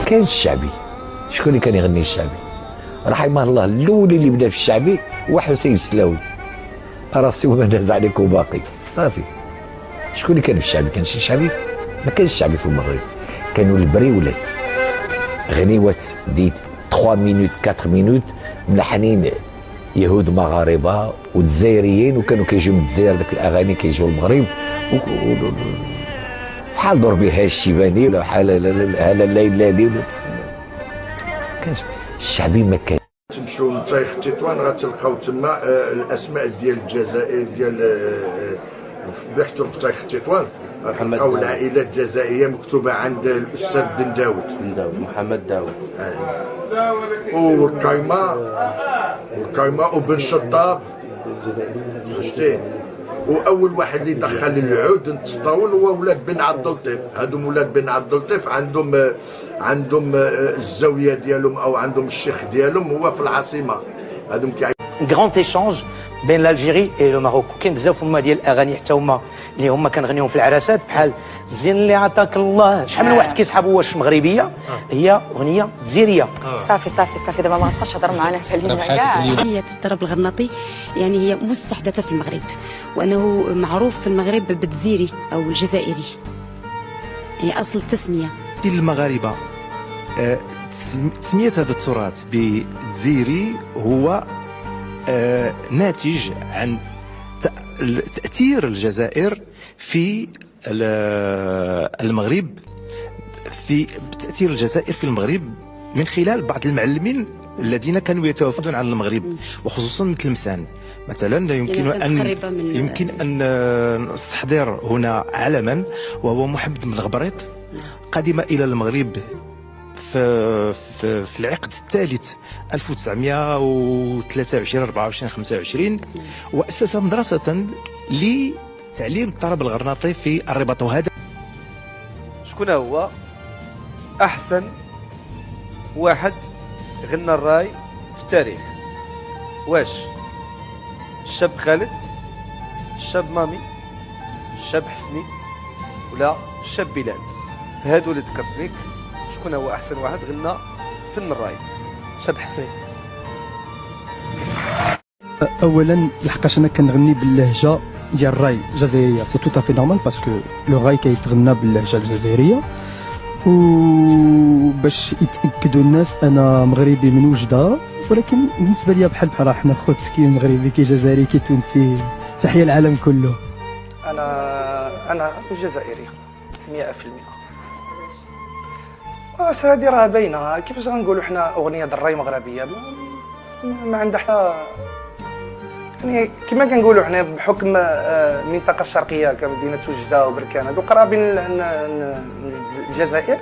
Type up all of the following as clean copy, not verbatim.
كاين الشعبي. شكون اللي كان يغني الشعبي؟ رحمه الله الاول اللي بدا في الشعبي هو حسين السلاوي. راسي وما داز عليك وباقي صافي. شكون اللي كان في الشعبي؟ كان شي شعبي؟ ما كانش الشعبي في المغرب، كانوا البريولات، غنيوات دي 3 مينوت 4 مينوت ملحنين يهود مغاربه والجزائريين، وكانوا كيجيو من الجزائر داك الاغاني كيجيو المغرب بحال ضربي ها الشيباني ولا بحال هلا الليلي ولا كانش الشعبي. ما كان تمشيو لطريق تطوان غتلقاو تما الاسماء ديال الجزائر ديال بحثوا في تاريخ تطوان غتلقاو العائلات الجزائريه مكتوبه عند الاستاذ بن داود محمد داود والكايما وبن شطاب شتي. واول واحد اللي دخل العود لتطاول هو ولاد بن عبد اللطيف. هادو ولاد بن عبد اللطيف عندهم الزاويه ديالهم او عندهم الشيخ ديالهم هو في العاصمه. هادو غراند ايشانج بين الجيري اي لو ماروك. كاين بزاف هما ديال الاغاني حتى هما اللي هما كنغنيوهم في العراسات بحال زين اللي عطاك الله. شحال من واحد كيسحبوا واش مغربيه هي اغنيه جزائريه. صافي دابا ما غتبقاش تهضر معنا سالينا كاع. هي الطرب الغرناطي يعني هي مستحدثه في المغرب، وانه معروف في المغرب بالجزيري او الجزائري، يعني اصل التسميه. المغاربه تسميه هذا التراث بالجزيري هو ناتج عن تأثير الجزائر في المغرب، في تأثير الجزائر في المغرب من خلال بعض المعلمين الذين كانوا يتوافدون على المغرب، وخصوصا مثل مسان مثلا. يمكن أن نستحضر هنا علما، وهو محمد بن غبريط قدم إلى المغرب في العقد الثالث 1923 24 25، وأسس مدرسة لتعليم الطرب الغرناطي في الرباط. وهذا شكون هو أحسن واحد غنى الراي في التاريخ؟ واش الشاب خالد، الشاب مامي، الشاب حسني، ولا الشاب بلال؟ فهادو اللي ذكرت لك شكون هو احسن واحد غنى فن الراي؟ شاب حسني. اولا لحقاش انا كنغني باللهجه ديال الراي الجزائريه، سي توت افي نورمال باسكو لو راي كيتغنى باللهجه الجزائريه، وباش يتاكدوا الناس انا مغربي من وجده. ولكن بالنسبه لي بحال حنا خوت كي مغربي كي جزائري كي تونسي، تحيه العالم كله. انا جزائري 100%. هذه راه باينه. كيفاش غنقولوا حنا اغنيه الراي مغربيه؟ ما عندها حتى يعني كما كنقولوا حنا بحكم المنطقه الشرقيه كمدينه وجده وبركان هادو قرابين للجزائر.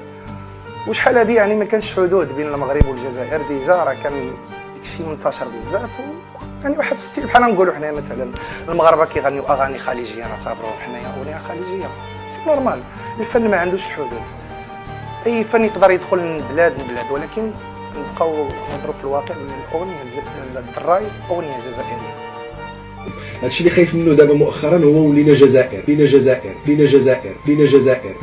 وشحال هذه يعني ما كانش حدود بين المغرب والجزائر، ديجا راه كان داكشي منتشر بزاف. يعني واحد ستيل بحال نقولوا حنا مثلا المغاربه كيغنيو اغاني خليجيه، نعتبروه حنايا اغنيه خليجيه. سي نورمال، الفن ما عندوش الحدود، اي فن يقدر يدخل من بلاد ولكن نبقاو نهضروا في الواقع. الاغنيه الراي اغنيه جزائريه. هادشي اللي خايف منه دابا مؤخرا هو ولينا جزائر فينا جزائر فينا جزائر فينا جزائر،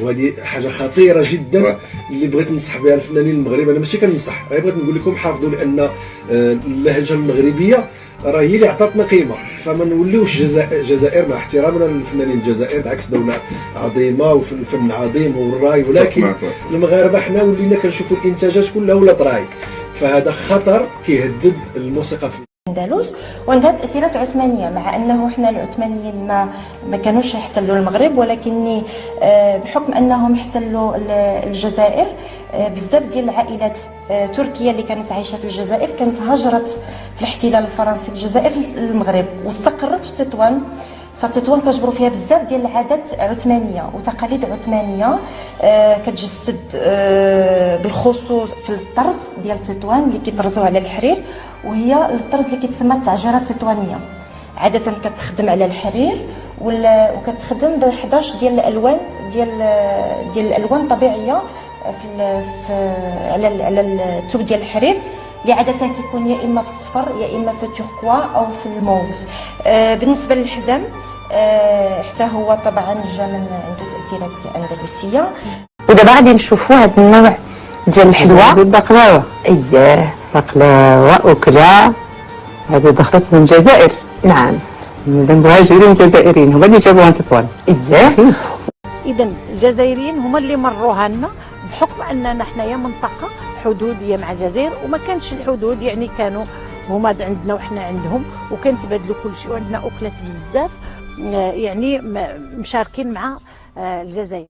وهذه حاجه خطيره جدا اللي بغيت ننصح بها الفنانين المغرب. انا ماشي كننصح، غير بغيت نقول لكم حافظوا، لان اللهجه المغربيه راه هي اللي عطاتنا قيمه. فما نوليوش جزائر مع احترامنا للفنانين الجزائر، بالعكس دوله عظيمه وفن عظيم والراي، ولكن المغاربه حنا ولينا كنشوفوا الانتاجات كلها ولات راي، فهذا خطر كيهدد الموسيقى في الاندلس. وعندها تاثيرات عثمانيه، مع انه حنا العثمانيين ما كانوش يحتلوا المغرب، ولكن بحكم انهم احتلوا الجزائر بزاف ديال العائلات تركيه اللي كانت عايشه في الجزائر كانت هاجرت في الاحتلال الفرنسي الجزائر للمغرب واستقرت في تطوان. فتطوان كتجبروا فيها بزاف ديال العادات عثمانيه وتقاليد عثمانيه، كتجسد بالخصوص في الطرز ديال تطوان اللي كيطرزوه على الحرير، وهي الطرز اللي كيتسمى التعجره التطوانيه. عاده كتخدم على الحرير وكتخدم ب 11 ديال الالوان ديال الالوان الطبيعيه على الثوب ديال الحرير، اللي عاده كيكون يا اما في الصفر يا اما في التوركوا او في الموف. بالنسبه للحزام حتى هو طبعا جا من عنده تاثيرات اندلسيه. ودابا غادي نشوفوا هذا النوع ديال الحلوى. البقلاوه. اييه بقلاوه أكلة هذه دخلت من الجزائر. نعم. المهاجرين الجزائريين هما اللي جابوها لتطوان. اييه. اذا الجزائريين هما اللي مروها لنا بحكم اننا حنايا منطقه حدوديه مع الجزائر، وما كانش الحدود يعني كانوا هما عندنا وحنا عندهم، وكنتبادلوا كل شيء، وعندنا اكلات بزاف يعني مشاركين مع الجزائر.